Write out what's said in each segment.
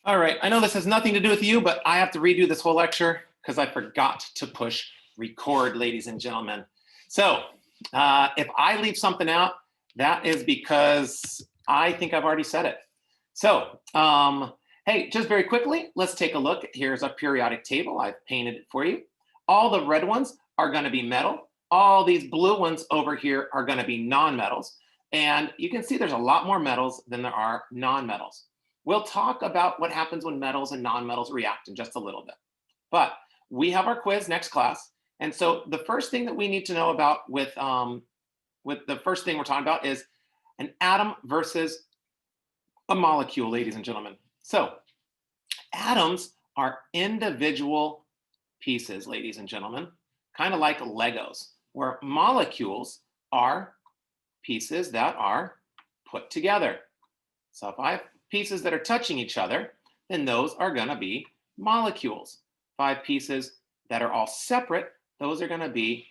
All right, I know this has nothing to do with you, but I have to redo this whole lecture because I forgot to push record, ladies and gentlemen. So if I leave something out, that is because I think I've already said it. So hey, just very quickly, let's take a look. Here's a periodic table. I've painted it for you. All the red ones are going to be metal. All these blue ones over here are going to be non-metals. And you can see there's a lot more metals than there are non-metals. We'll talk about what happens when metals and non-metals react in just a little bit. But we have our quiz next class. And so the first thing that we need to know about with the first thing we're talking about is an atom versus a molecule, ladies and gentlemen. So atoms are individual pieces, ladies and gentlemen, kind of like Legos, where molecules are pieces that are put together. So if I have pieces that are touching each other, then those are going to be molecules. If I have pieces that are all separate, those are going to be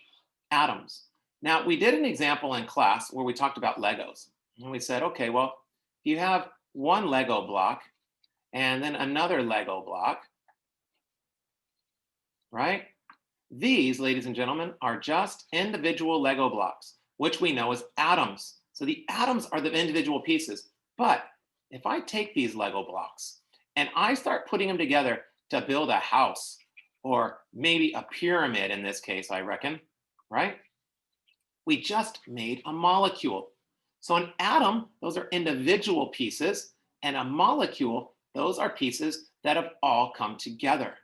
atoms. Now, we did an example in class where we talked about Legos. And we said, okay, well, if you have one Lego block and then another Lego block, right? These, ladies and gentlemen, are just individual Lego blocks, which we know as atoms. So the atoms are the individual pieces. But if I take these Lego blocks and I start putting them together to build a house, or maybe a pyramid in this case, I reckon, right? We just made a molecule. So an atom, those are individual pieces, and a molecule, those are pieces that have all come together,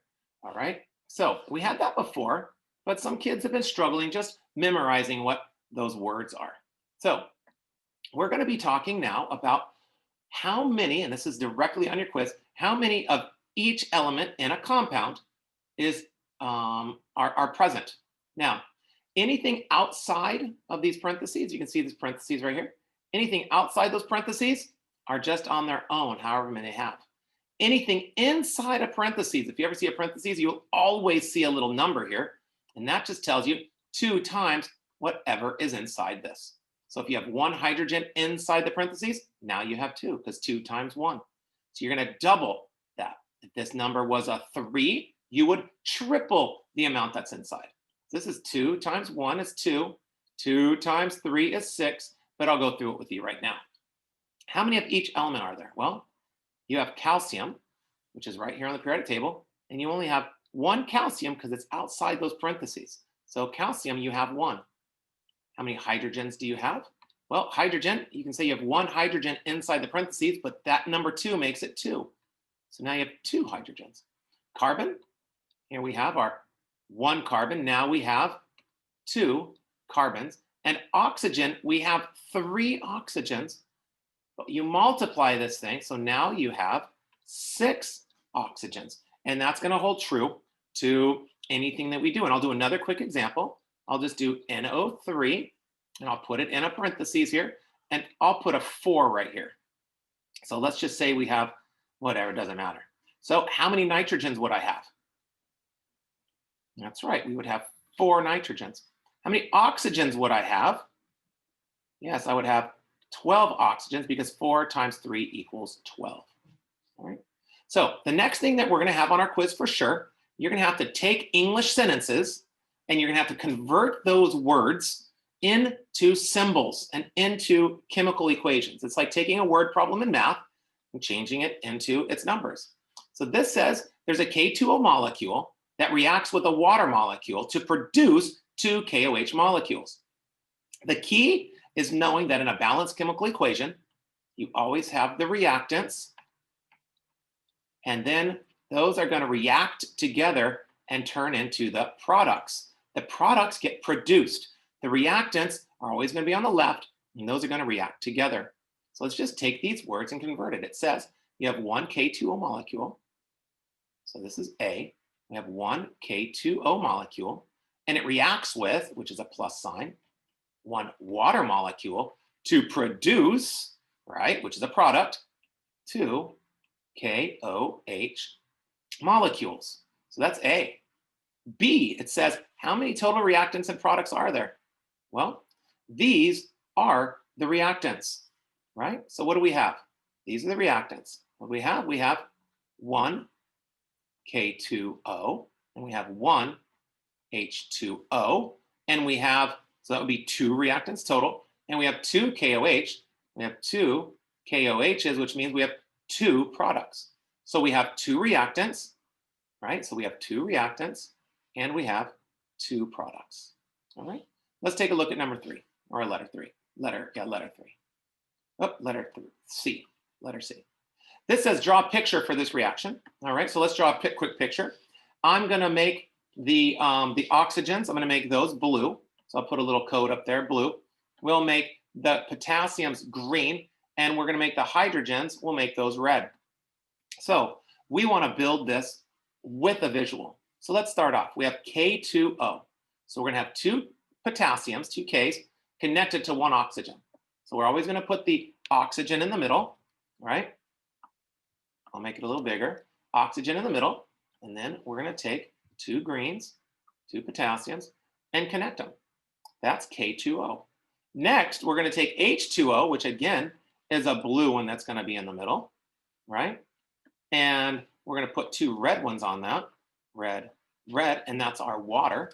all right? So we had that before, but some kids have been struggling just memorizing what those words are. So we're going to be talking now about how many, and this is directly on your quiz, how many of each element in a compound is are present. Now, anything outside of these parentheses, you can see these parentheses right here. Anything outside those parentheses are just on their own, however many they have. Anything inside a parentheses, if you ever see a parentheses, you'll always see a little number here, and that just tells you 2 times whatever is inside this. So if you have 1 hydrogen inside the parentheses, now you have 2, because 2 times 1. So you're going to double that. If this number was a 3, you would triple the amount that's inside. This is 2 times 1 is 2. 2 times 3 is 6, but I'll go through it with you right now. How many of each element are there? Well, you have calcium, which is right here on the periodic table, and you only have 1 calcium because it's outside those parentheses. So calcium, you have 1. How many hydrogens do you have? Well, hydrogen, you can say you have 1 hydrogen inside the parentheses, but that number 2 makes it 2. So now you have 2 hydrogens. Carbon, here we have our 1 carbon. Now we have 2 carbons. And oxygen, we have 3 oxygens. But you multiply this thing, so now you have 6 oxygens. And that's going to hold true to anything that we do. And I'll do another quick example. I'll just do NO3, and I'll put it in a parentheses here, and I'll put a 4 right here. So let's just say we have whatever, it doesn't matter. So how many nitrogens would I have? That's right, we would have 4 nitrogens. How many oxygens would I have? Yes, I would have 12 oxygens because 4 times 3 equals 12. All right. So the next thing that we're going to have on our quiz for sure, you're going to have to take English sentences and you're going to have to convert those words into symbols and into chemical equations. It's like taking a word problem in math and changing it into its numbers. So this says there's a K2O molecule that reacts with a water molecule to produce 2 KOH molecules. The key is knowing that in a balanced chemical equation, you always have the reactants, and then those are going to react together and turn into the products. The products get produced. The reactants are always going to be on the left, and those are going to react together. So let's just take these words and convert it. It says you have 1 K2O molecule. So this is A. We have 1 K2O molecule, and it reacts with, which is a plus sign, 1 water molecule to produce, right, which is a product, 2 KOH molecules. So that's A. B, it says, how many total reactants and products are there? Well, these are the reactants, right? So what do we have? These are the reactants. What do we have? We have one K2O, and we have one H2O, and we have, so that would be 2 reactants total, and we have 2 KOH, we have 2 KOHs, which means we have 2 products. So we have 2 reactants, right? So we have 2 reactants, and we have 2 products, all right? Let's take a look at number 3, or letter 3. Letter 3. Oh, letter C, letter C. This says draw a picture for this reaction, all right? So let's draw a quick picture. I'm gonna make the oxygens, I'm gonna make those blue. So I'll put a little code up there, blue. We'll make the potassiums green, and we're gonna make the hydrogens, we'll make those red. So we wanna build this with a visual. So let's start off. We have K2O. So we're gonna have 2 potassiums, 2 Ks, connected to 1 oxygen. So we're always gonna put the oxygen in the middle, right? I'll make it a little bigger. Oxygen in the middle, and then we're gonna take 2 greens, 2 potassiums, and connect them. That's K2O. Next, we're gonna take H2O, which again is a blue one that's gonna be in the middle, right? And we're gonna put 2 red ones on that, red, and that's our water.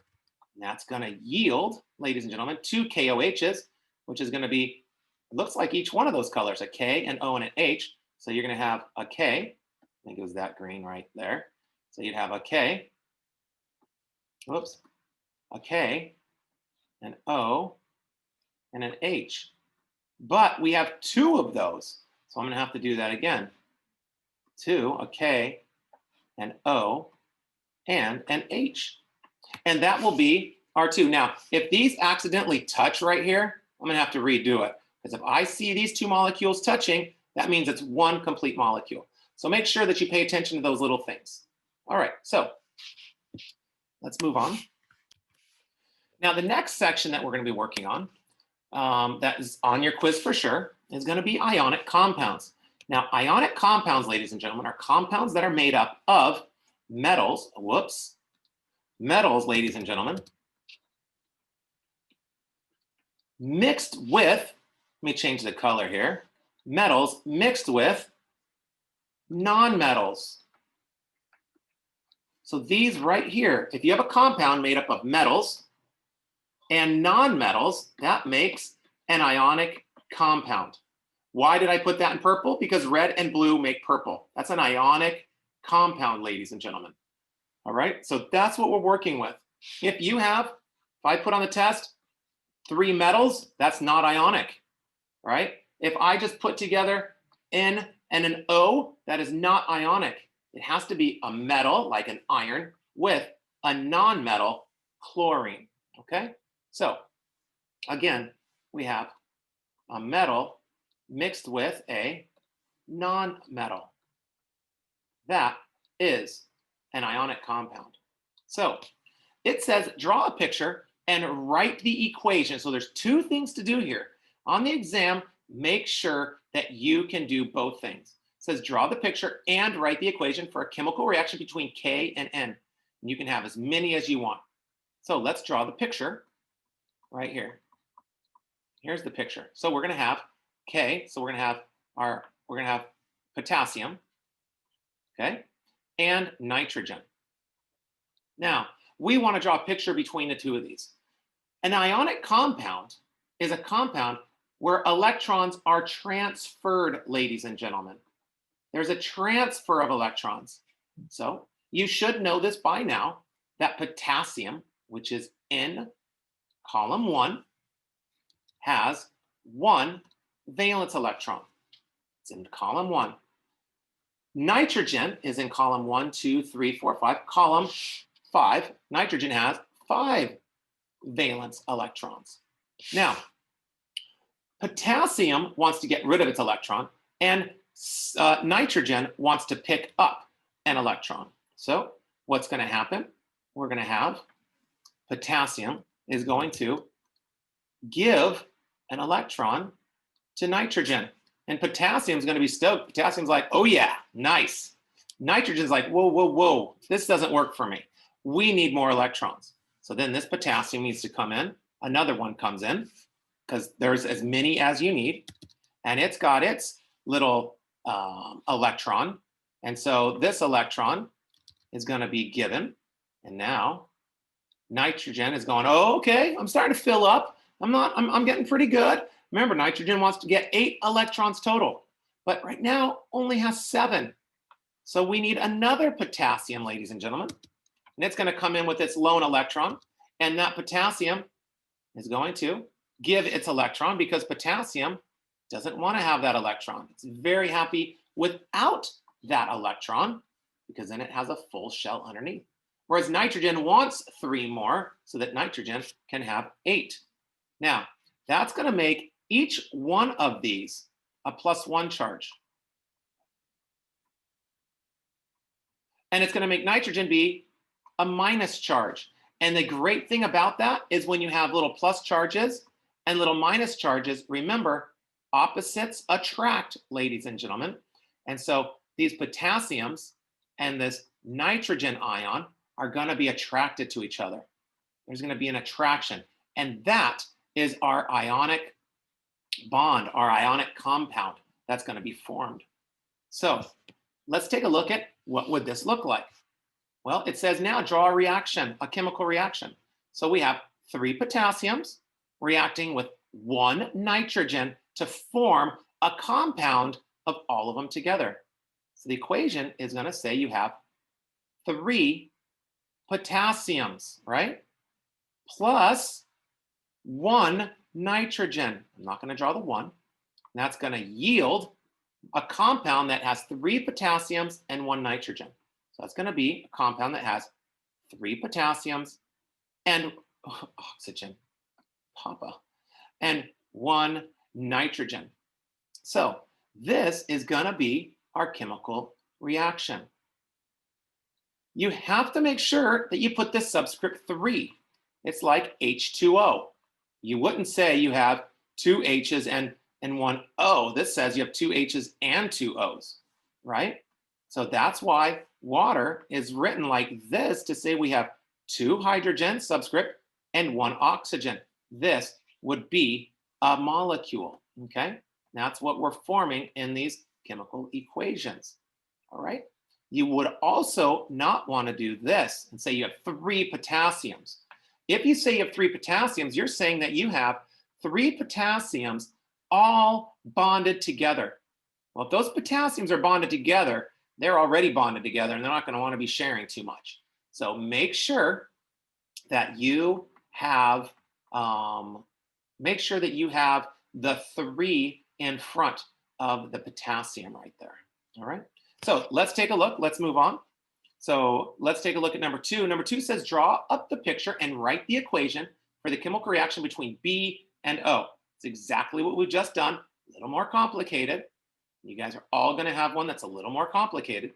And that's gonna yield, ladies and gentlemen, 2 KOHs, which is gonna be, it looks like each one of those colors, a K, an O, and an H. So you're gonna have a K, I think it was that green right there. So you'd have a K, whoops, a K, an O, and an H. But we have 2 of those. So I'm gonna have to do that again. 2, a K, an O, and an H. And that will be our 2. Now, if these accidentally touch right here, I'm gonna have to redo it. Because if I see these 2 molecules touching, that means it's 1 complete molecule. So make sure that you pay attention to those little things. All right, so let's move on. Now, the next section that we're gonna be working on, that is on your quiz for sure, is gonna be ionic compounds. Now, ionic compounds, ladies and gentlemen, are compounds that are made up of metals, metals, ladies and gentlemen, mixed with, let me change the color here, metals mixed with nonmetals. So these right here, if you have a compound made up of metals and nonmetals, that makes an ionic compound. Why did I put that in purple? Because red and blue make purple. That's an ionic compound, ladies and gentlemen. All right, so that's what we're working with. If I put on the test 3 metals, that's not ionic, right? If I just put together N and an O, that is not ionic. It has to be a metal, like an iron, with a non-metal, chlorine, okay? So, again, we have a metal mixed with a non-metal. That is an ionic compound. So, it says draw a picture and write the equation. So there's 2 things to do here. On the exam, make sure that you can do both things. It says draw the picture and write the equation for a chemical reaction between K and N. And you can have as many as you want. So let's draw the picture right here. Here's the picture. So we're going to have K, so we're going to have potassium, okay, and nitrogen. Now, we want to draw a picture between the 2 of these. An ionic compound is a compound where electrons are transferred, ladies and gentlemen. There's a transfer of electrons. So you should know this by now, that potassium, which is in column 1, has 1 valence electron. It's in column 1. Nitrogen is in column 1, 2, 3, 4, 5. Column 5, nitrogen has 5 valence electrons. Now, potassium wants to get rid of its electron, and nitrogen wants to pick up an electron. So what's going to happen? We're going to have potassium is going to give an electron to nitrogen. And potassium is going to be stoked. Potassium's like, oh yeah, nice. Nitrogen's like, whoa, whoa, whoa, this doesn't work for me. We need more electrons. So then this potassium needs to come in. Another one comes in because there's as many as you need. And it's got its little electron. And so this electron is going to be given. And now nitrogen is going, oh, okay, I'm starting to fill up. I'm getting pretty good. Remember, nitrogen wants to get 8 electrons total, but right now only has 7. So we need another potassium, ladies and gentlemen. And it's going to come in with its lone electron. And that potassium is going to give its electron because potassium doesn't want to have that electron. It's very happy without that electron because then it has a full shell underneath. Whereas nitrogen wants 3 more so that nitrogen can have 8. Now, that's going to make each one of these a +1 charge. And it's going to make nitrogen be a minus charge. And the great thing about that is when you have little plus charges and little minus charges, remember, opposites attract, ladies and gentlemen. And so these potassiums and this nitrogen ion are going to be attracted to each other. There's going to be an attraction. And that is our ionic bond, our ionic compound that's going to be formed. So let's take a look at what would this look like. Well, it says now draw a reaction, a chemical reaction. So we have 3 potassiums reacting with 1 nitrogen to form a compound of all of them together. So the equation is going to say you have 3 potassiums, right? Plus 1 nitrogen. I'm not going to draw the 1. And that's going to yield a compound that has 3 potassiums and 1 nitrogen. So that's going to be a compound that has 3 potassiums and oxygen, Papa, and 1 nitrogen. So this is going to be our chemical reaction. You have to make sure that you put this subscript 3. It's like H2O. You wouldn't say you have 2 H's and 1 O. This says you have 2 H's and 2 O's, right? So that's why water is written like this to say we have 2 hydrogen subscript and 1 oxygen. This would be a molecule, okay? That's what we're forming in these chemical equations, all right? You would also not want to do this and say you have 3 potassiums. If you say you have 3 potassiums, you're saying that you have 3 potassiums all bonded together. Well, if those potassiums are bonded together, they're already bonded together and they're not going to want to be sharing too much. So make sure that you have the 3 in front of the potassium right there. All right. So let's take a look. Let's move on. So let's take a look at number 2. Number 2 says draw up the picture and write the equation for the chemical reaction between B and O. It's exactly what we've just done, a little more complicated. You guys are all going to have one that's a little more complicated.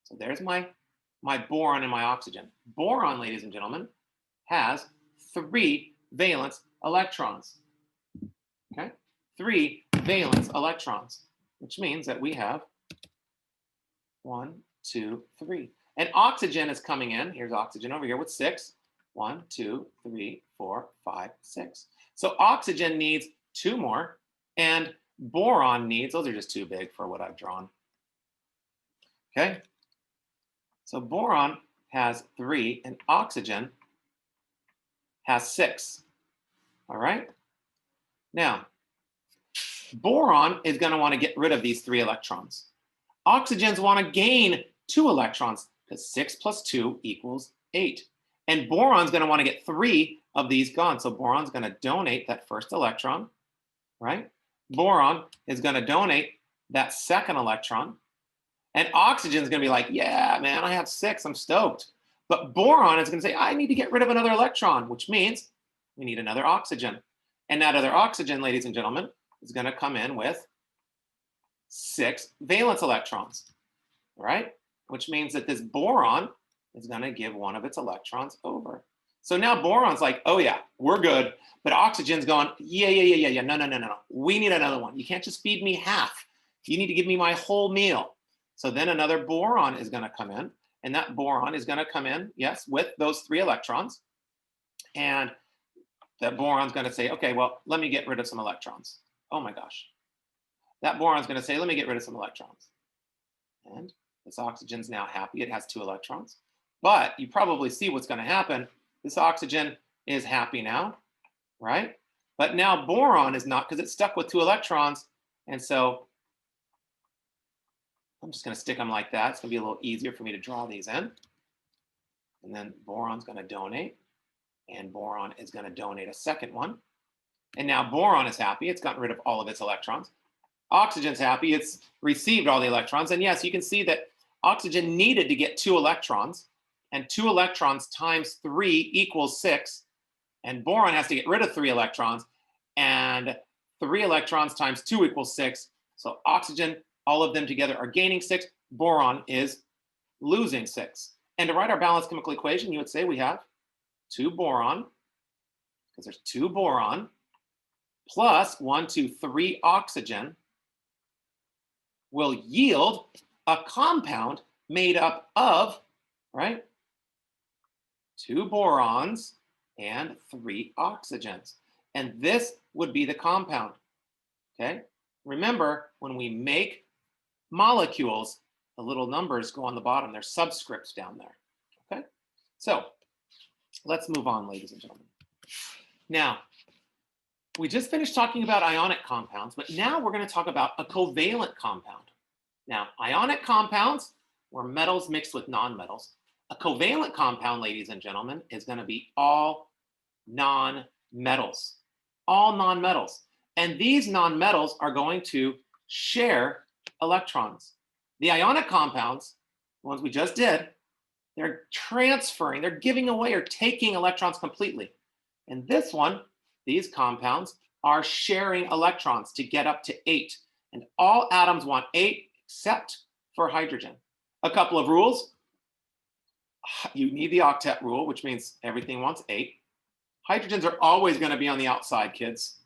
So there's my boron and my oxygen. Boron, ladies and gentlemen, has 3 valence electrons. Okay, 3 valence electrons, which means that we have 1, 2, 3. And oxygen is coming in. Here's oxygen over here with 6. 1, 2, 3, 4, 5, 6. So oxygen needs 2 more, and boron needs, those are just too big for what I've drawn. Okay, so boron has 3 and oxygen has 6. All right, now boron is going to want to get rid of these 3 electrons. Oxygens want to gain 2 electrons because 6 plus 2 equals 8. And boron's going to want to get 3 of these gone. So boron's going to donate that first electron, right? Boron is going to donate that second electron. And oxygen is going to be like, yeah, man, I have 6. I'm stoked. But boron is going to say, I need to get rid of another electron, which means we need another oxygen. And that other oxygen, ladies and gentlemen, is going to come in with 6 valence electrons, right? Which means that this boron is going to give one of its electrons over. So now boron's like, oh yeah, we're good. But oxygen's going, yeah. No. We need another one. You can't just feed me half. You need to give me my whole meal. So then another boron is going to come in. And that boron is going to come in, yes, with those 3 electrons. And that boron's going to say, okay, well, let me get rid of some electrons. Oh my gosh. That boron's going to say, let me get rid of some electrons. And This oxygen's now happy. It has 2 electrons. But you probably see what's going to happen. This oxygen is happy now, right? But now boron is not, because it's stuck with 2 electrons. And so I'm just going to stick them like that. It's going to be a little easier for me to draw these in. And then boron's going to donate. And boron is going to donate a second one. And now boron is happy. It's gotten rid of all of its electrons. Oxygen's happy. It's received all the electrons. And yes, you can see that oxygen needed to get 2 electrons. And 2 electrons times 3 equals 6. And boron has to get rid of 3 electrons. And 3 electrons times 2 equals 6. So oxygen, all of them together are gaining 6. Boron is losing 6. And to write our balanced chemical equation, you would say we have 2 boron, because there's 2 boron, plus 1, 2, 3 oxygen will yield a compound made up of, right, 2 borons and 3 oxygens. And this would be the compound, okay? Remember, when we make molecules, the little numbers go on the bottom. They're subscripts down there, okay? So let's move on, ladies and gentlemen. Now, we just finished talking about ionic compounds, but now we're going to talk about a covalent compound. Now, ionic compounds were metals mixed with nonmetals. A covalent compound, ladies and gentlemen, is going to be all nonmetals. All nonmetals. And these nonmetals are going to share electrons. The ionic compounds, the ones we just did, they're transferring, they're giving away or taking electrons completely. And this one, these compounds are sharing electrons to get up to 8. And all atoms want 8 except for hydrogen. A couple of rules. You need the octet rule, which means everything wants 8. Hydrogens are always going to be on the outside, kids.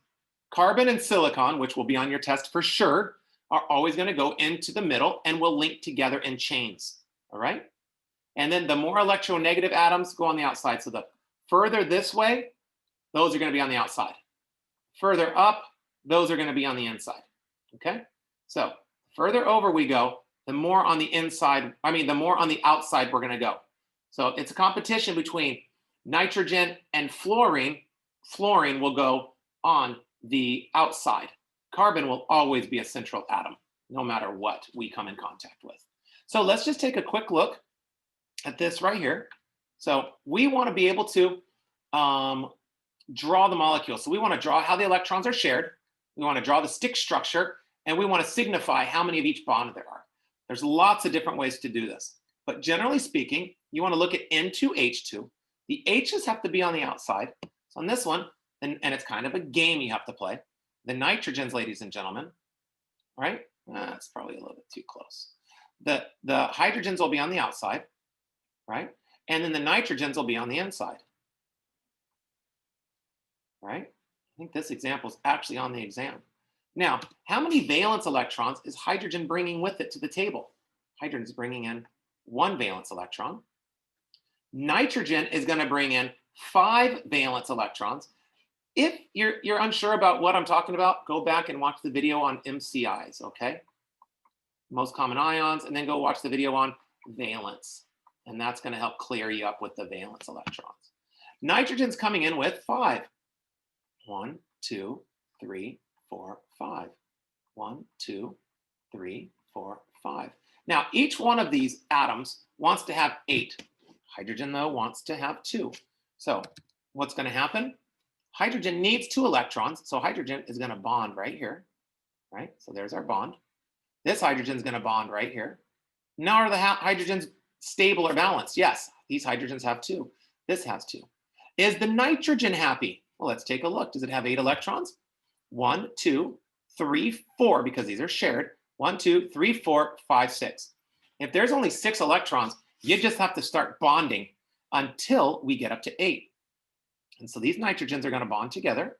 Carbon and silicon, which will be on your test for sure, are always going to go into the middle and will link together in chains, all right? And then the more electronegative atoms go on the outside. So the further this way, those are going to be on the outside. Further up, those are going to be on the inside, okay? So further over we go, the more on the inside, the more on the outside we're going to go. So it's a competition between nitrogen and fluorine. Fluorine will go on the outside. Carbon will always be a central atom, no matter what we come in contact with. So let's just take a quick look at this right here. So we want to be able to draw the molecule. So we want to draw how the electrons are shared. We want to draw the stick structure, and we want to signify how many of each bond there are. There's lots of different ways to do this. But generally speaking, you want to look at N2H2. The H's have to be on the outside. So on this one, and it's kind of a game you have to play. The nitrogens, ladies and gentlemen, right? That's probably a little bit too close. The hydrogens will be on the outside, right? And then the nitrogens will be on the inside, right? I think this example is actually on the exam. Now, how many valence electrons is hydrogen bringing with it to the table? Hydrogen is bringing in 1 valence electron. Nitrogen is going to bring in 5 valence electrons. If you're unsure about what I'm talking about, go back and watch the video on MCIs, okay? Most common ions, and then go watch the video on valence. And that's going to help clear you up with the valence electrons. Nitrogen's coming in with 5. 1, 2, 3, 4, 5. 1, 2, 3, 4, 5. Now, each one of these atoms wants to have 8. Hydrogen, though, wants to have 2. So what's going to happen? Hydrogen needs 2 electrons, so hydrogen is going to bond right here, right? So there's our bond. This hydrogen is going to bond right here. Now are the hydrogens stable or balanced? Yes, these hydrogens have 2. This has 2. Is the nitrogen happy? Well, let's take a look. Does it have 8 electrons? 1, 2, 3, 4, because these are shared. 1, 2, 3, 4, 5, 6. If there's only 6 electrons, you just have to start bonding until we get up to 8. And so these nitrogens are going to bond together,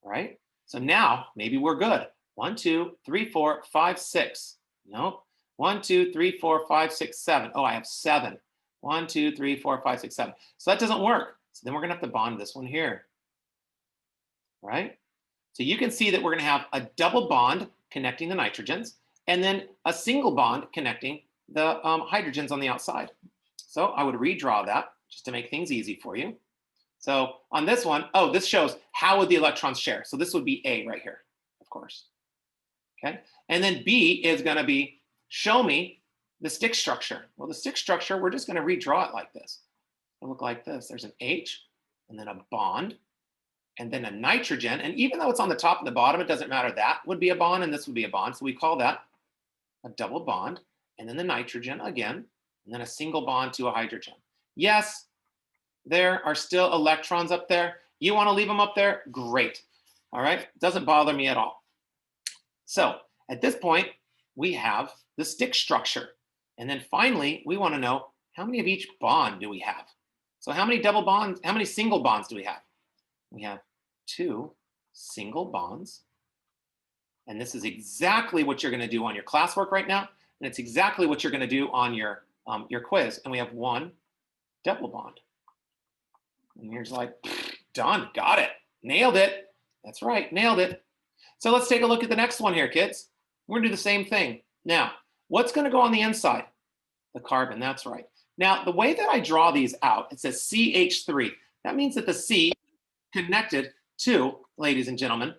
right? So now maybe we're good. 1, 2, 3, 4, 5, 6. Nope. 1, 2, 3, 4, 5, 6, 7. Oh, I have 7. 1, 2, 3, 4, 5, 6, 7. So that doesn't work. So then we're going to have to bond this one here, right? So you can see that we're going to have a double bond connecting the nitrogens and then a single bond connecting the hydrogens on the outside. So I would redraw that just to make things easy for you. So on this one, oh, this shows how would the electrons share. So this would be A right here, of course. Okay, and then B is going to be show me the stick structure. Well, the stick structure, we're just going to redraw it like this. It'll look like this. There's an H and then a bond and then a nitrogen. And even though it's on the top and the bottom, it doesn't matter. That would be a bond and this would be a bond. So we call that a double bond. And then the nitrogen again, and then a single bond to a hydrogen. Yes, there are still electrons up there. You want to leave them up there? Great. All right, doesn't bother me at all. So at this point, we have the stick structure. And then finally, we want to know how many of each bond do we have? So how many double bonds, how many single bonds do we have? We have 2 single bonds. And this is exactly what you're going to do on your classwork right now. And it's exactly what you're going to do on your quiz. And we have 1 double bond. And you're just like, done, got it, nailed it. That's right, nailed it. So let's take a look at the next one here, kids. We're gonna do the same thing. Now, what's gonna go on the inside? The carbon, that's right. Now, the way that I draw these out, it says CH3. That means that the C connected to, ladies and gentlemen,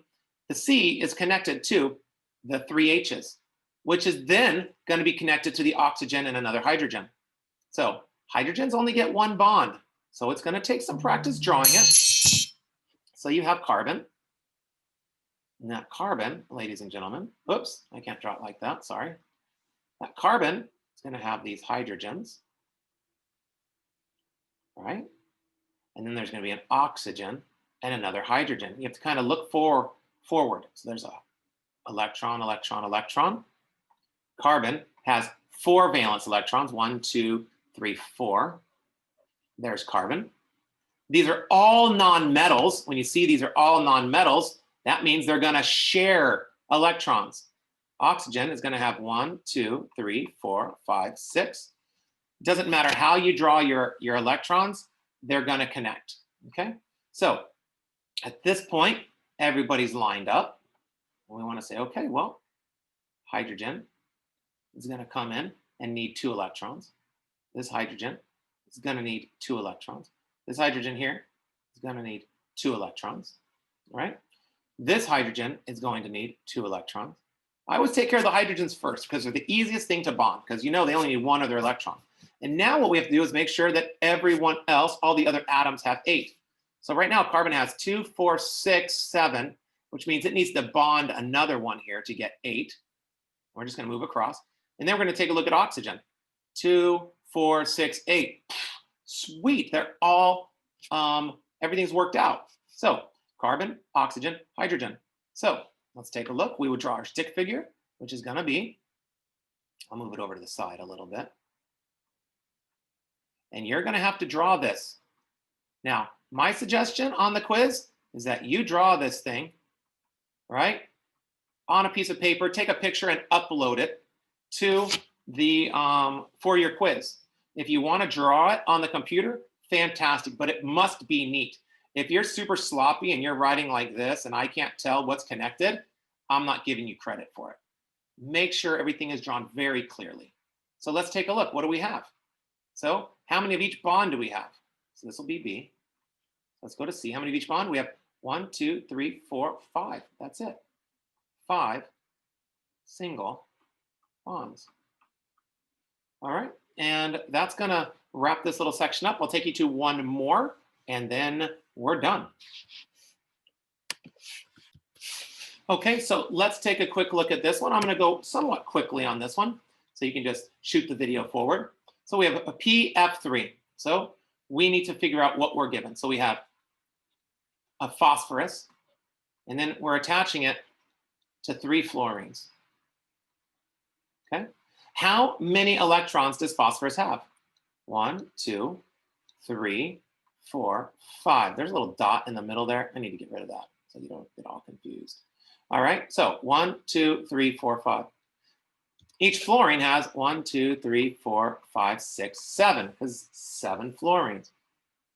the C is connected to the 3 H's, which is then gonna be connected to the oxygen and another hydrogen. So hydrogens only get 1 bond. So it's gonna take some practice drawing it. So you have carbon. And that carbon, ladies and gentlemen, oops, I can't draw it like that, sorry. That carbon is gonna have these hydrogens, right? And then there's gonna be an oxygen and another hydrogen. You have to kind of look forward. So there's a electron, electron, electron. Carbon has 4 valence electrons, 1, 2, 3, 4. There's carbon. These are all nonmetals. When you see these are all nonmetals, that means they're going to share electrons. Oxygen is going to have 1, 2, 3, 4, 5, 6. It doesn't matter how you draw your electrons, they're going to connect. Okay? So at this point, everybody's lined up. And we want to say, okay, well, hydrogen is going to come in and need 2 electrons. This hydrogen is going to need 2 electrons. This hydrogen here is going to need 2 electrons, right? This hydrogen is going to need 2 electrons. I always take care of the hydrogens first because they're the easiest thing to bond because you know they only need 1 other electron. And now what we have to do is make sure that everyone else, all the other atoms have 8. So right now carbon has 2, 4, 6, 7, which means it needs to bond another one here to get 8. We're just going to move across. And then we're going to take a look at oxygen. 2, 4, 6, 8. Sweet, they're all, everything's worked out. So carbon, oxygen, hydrogen. So let's take a look. We would draw our stick figure, which is gonna be, I'll move it over to the side a little bit. And you're gonna have to draw this. Now, my suggestion on the quiz is that you draw this thing, right, on a piece of paper, take a picture and upload it to the, for your quiz. If you want to draw it on the computer, fantastic, but it must be neat. If you're super sloppy and you're writing like this and I can't tell what's connected, I'm not giving you credit for it. Make sure everything is drawn very clearly. So let's take a look. What do we have? So how many of each bond do we have? So this will be B. Let's go to C. How many of each bond? We have 1, 2, 3, 4, 5. That's it. 5 single bonds. All right. And that's going to wrap this little section up. I'll take you to one more, and then we're done. Okay, so let's take a quick look at this one. I'm going to go somewhat quickly on this one, so you can just shoot the video forward. So we have a PF3. So we need to figure out what we're given. So we have a phosphorus, and then we're attaching it to 3 fluorines. Okay. How many electrons does phosphorus have? 1, 2, 3, 4, 5. There's a little dot in the middle there. I need to get rid of that so you don't get all confused. All right, so 1, 2, 3, 4, 5. Each fluorine has 1, 2, 3, 4, 5, 6, 7, because 7 fluorines.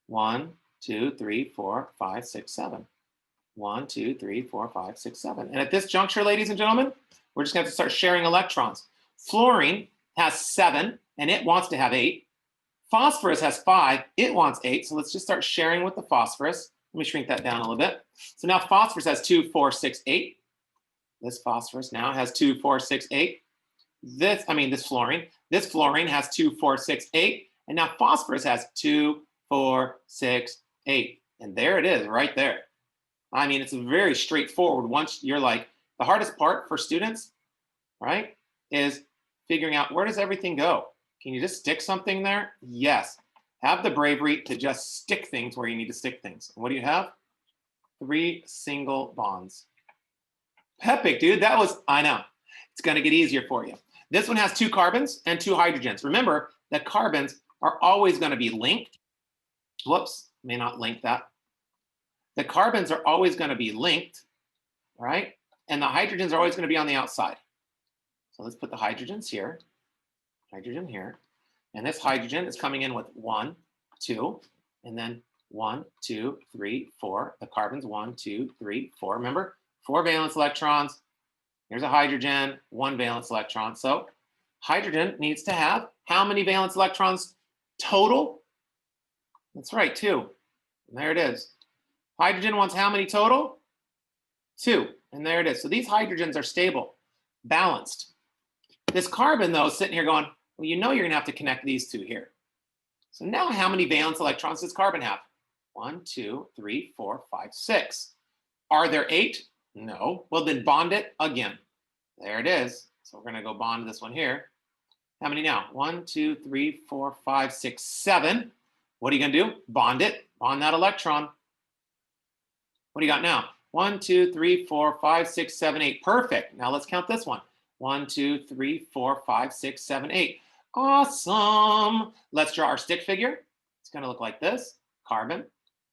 1, 2, 3, 4, 5, 6, 7. 1, 2, 3, 4, 5, 6, 7. And at this juncture, ladies and gentlemen, we're just going to have to start sharing electrons. Fluorine has 7, and it wants to have 8. Phosphorus has 5, it wants 8. So let's just start sharing with the phosphorus. Let me shrink that down a little bit. So now phosphorus has 2, 4, 6, 8. This phosphorus now has 2, 4, 6, 8. This fluorine has 2, 4, 6, 8. And now phosphorus has 2, 4, 6, 8. And there it is right there. I mean, it's very straightforward. Once you're like, the hardest part for students, right, is figuring out where does everything go? Can you just stick something there? Yes. Have the bravery to just stick things where you need to stick things. What do you have? 3 single bonds. Epic, dude. That was, I know. It's going to get easier for you. This one has 2 carbons and 2 hydrogens. Remember that carbons are always going to be linked. Whoops, may not link that. The carbons are always going to be linked, right? And the hydrogens are always going to be on the outside. So let's put the hydrogens here, hydrogen here. And this hydrogen is coming in with 1, 2, and then 1, 2, 3, 4. The carbons, 1, 2, 3, 4. Remember, 4 valence electrons. Here's a hydrogen, 1 valence electron. So hydrogen needs to have how many valence electrons total? That's right, 2. And there it is. Hydrogen wants how many total? 2. And there it is. So these hydrogens are stable, balanced. This carbon, though, is sitting here going, well, you know you're going to have to connect these 2 here. So now how many valence electrons does carbon have? 1, 2, 3, 4, 5, 6. Are there 8? No. Well, then bond it again. There it is. So we're going to go bond this one here. How many now? 1, 2, 3, 4, 5, 6, 7. What are you going to do? Bond it. Bond that electron. What do you got now? 1, 2, 3, 4, 5, 6, 7, 8. Perfect. Now let's count this one. 1, 2, 3, 4, 5, 6, 7, 8. Awesome. Let's draw our stick figure. It's going to look like this. Carbon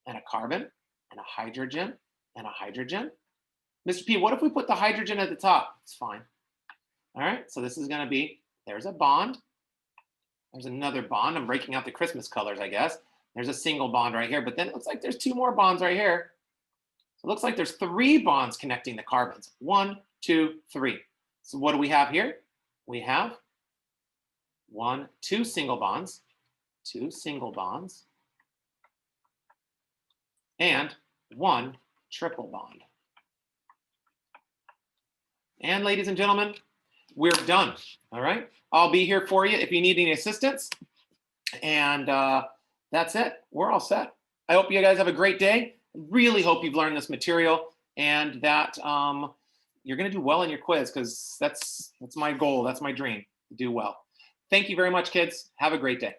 and a carbon and a hydrogen and a hydrogen. Mr. P, what if we put the hydrogen at the top? It's fine. All right, so this is going to be, there's a bond. There's another bond. I'm breaking out the Christmas colors, I guess. There's a single bond right here, but then it looks like there's 2 more bonds right here. So it looks like there's 3 bonds connecting the carbons. 1, 2, 3. So what do we have here? We have 2 single bonds, 2 single bonds, and 1 triple bond. And ladies and gentlemen, we're done. All right. I'll be here for you if you need any assistance. And that's it. We're all set. I hope you guys have a great day. Really hope you've learned this material and that you're going to do well in your quiz, because that's my goal. That's my dream, to do well. Thank you very much, kids. Have a great day.